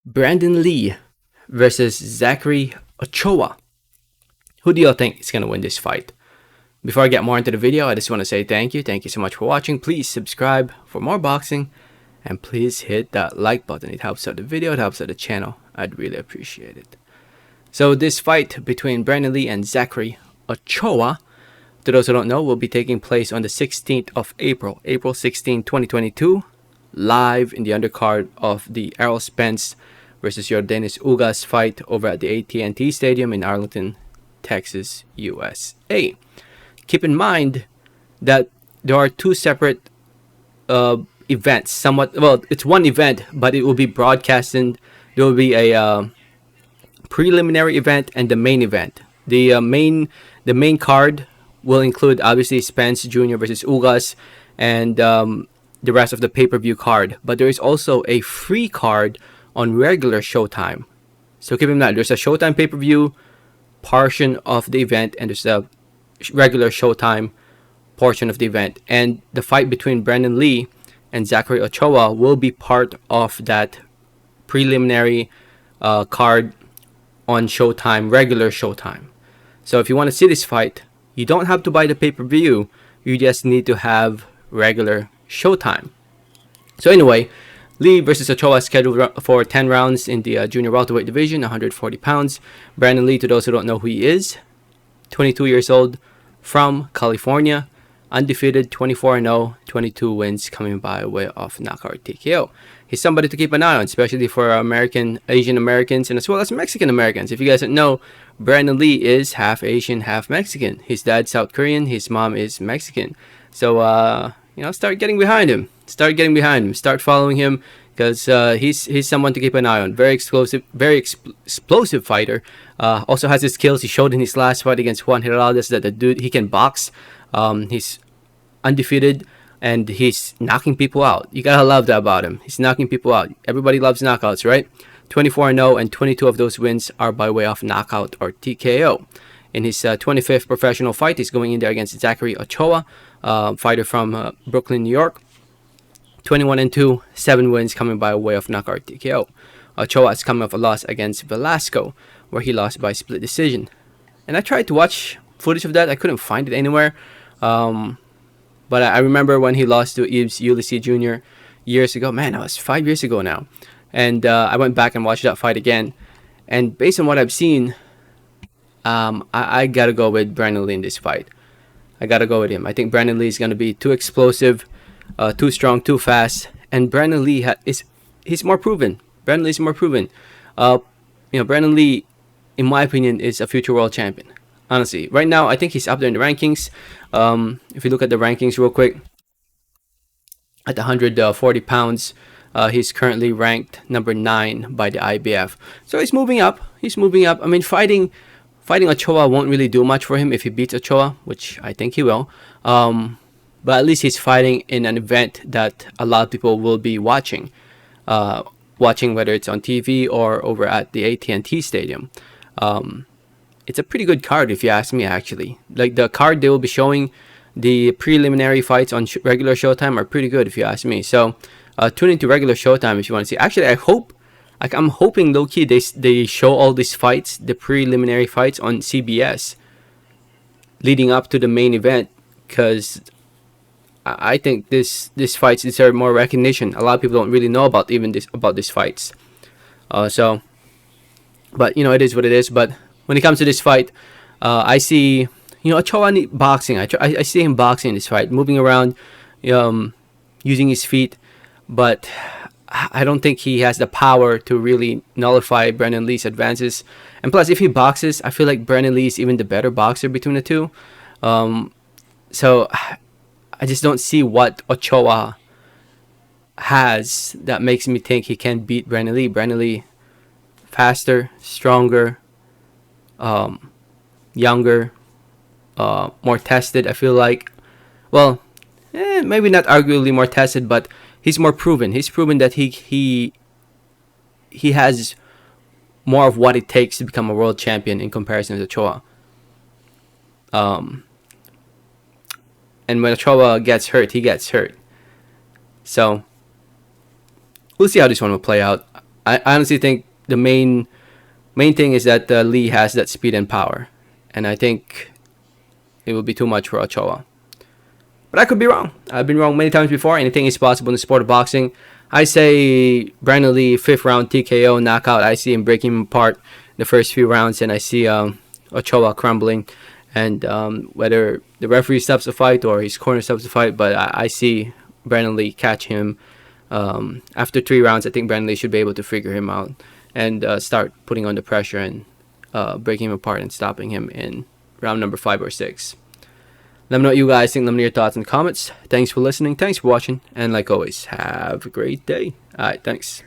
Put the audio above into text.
Brandun Lee versus Zachary Ochoa. Who do y'all think is going to win this fight? Before I get more into the video, I just want to say thank you. Thank you so much for watching. Please subscribe for more boxing. And please hit that like button. It helps out the video. It helps out the channel. I'd really appreciate it. So this fight between Brandun Lee and Zachary Ochoa, to those who don't know, will be taking place on the 16th of April. April 16, 2022. Live in the undercard of the Errol Spence versus Yordenis Ugas fight over at the AT&T Stadium in Arlington, Texas, USA. Keep in mind that there are two separate events. It's one event, but it will be broadcasted. There will be a preliminary event and the main event. The main card will include obviously Spence Jr. versus Ugas and the rest of the pay-per-view card. But there is also a free card on regular Showtime. So keep in mind, there's a Showtime pay-per-view portion of the event and there's a regular Showtime portion of the event. And the fight between Brandun Lee and Zachary Ochoa will be part of that preliminary card on Showtime, regular Showtime. So if you want to see this fight, you don't have to buy the pay-per-view. You just need to have regular Showtime. So anyway, Lee versus Ochoa is scheduled for 10 rounds in the junior welterweight division, 140 pounds. Brandun Lee, to those who don't know who he is, 22 years old, from California, undefeated, 24-0, 22 wins coming by way of knockout TKO. He's somebody to keep an eye on, especially for Asian Americans, and as well as Mexican Americans. If you guys don't know, Brandun Lee is half Asian, half Mexican. His dad's South Korean, his mom is Mexican. So, start getting behind him. Start following him because he's someone to keep an eye on. Very explosive fighter. Also has his skills. He showed in his last fight against Juan Heraldez that the dude, he can box. He's undefeated and he's knocking people out. You gotta love that about him. He's knocking people out. Everybody loves knockouts, right? 24-0 and 22 of those wins are by way of knockout or TKO. In his 25th professional fight, he's going in there against Zachary Ochoa, fighter from Brooklyn, New York. 21-2, 7 wins coming by way of knockout TKO. Ochoa is coming off a loss against Velasco, where he lost by split decision. And I tried to watch footage of that. I couldn't find it anywhere. But I remember when he lost to Yves Ulysses Jr. years ago. Man, that was 5 years ago now. And I went back and watched that fight again. And based on what I've seen, I got to go with Brandun Lee in this fight. I got to go with him. I think Brandun Lee is going to be too explosive, too strong, too fast. And Brandun Lee he's more proven. Brandun Lee is more proven. Brandun Lee, in my opinion, is a future world champion. Honestly, right now, I think he's up there in the rankings. If you look at the rankings real quick, at 140 pounds, he's currently ranked number 9 by the IBF. So he's moving up. I mean, fighting Ochoa won't really do much for him if he beats Ochoa, which I think he will. But at least he's fighting in an event that a lot of people will be watching. Watching whether it's on TV or over at the AT&T Stadium. It's a pretty good card if you ask me, actually. Like the card they will be showing, the preliminary fights on regular Showtime are pretty good if you ask me. So tune into regular Showtime if you want to see. Actually, I'm hoping low-key they show all these fights, the preliminary fights on CBS leading up to the main event, because I think these fights deserve more recognition. A lot of people don't really know about these fights. But it is what it is. But when it comes to this fight, I see Ochoa boxing. I see him boxing in this fight, moving around, using his feet, but I don't think he has the power to really nullify Brandun Lee's advances. And plus, if he boxes, I feel like Brandun Lee is even the better boxer between the two. So I just don't see what Ochoa has that makes me think he can beat Brandun Lee. Brandun Lee, faster, stronger, younger, more tested, I feel like. Well, maybe not arguably more tested, but he's more proven. He's proven that he has more of what it takes to become a world champion in comparison to Ochoa. And when Ochoa gets hurt, he gets hurt. So we'll see how this one will play out. I honestly think the main thing is that Lee has that speed and power, and I think it would be too much for Ochoa. But I could be wrong. I've been wrong many times before. Anything is possible in the sport of boxing. I say Brandon Lee, fifth round TKO knockout. I see him breaking him apart the first few rounds, and I see Ochoa crumbling. And whether the referee stops the fight or his corner stops the fight, but I see Brandon Lee catch him after 3 rounds. I think Brandon Lee should be able to figure him out and start putting on the pressure and breaking him apart and stopping him in round number 5 or 6. Let me know what you guys think. Let me know your thoughts in the comments. Thanks for listening. Thanks for watching. And like always, have a great day. All right, thanks.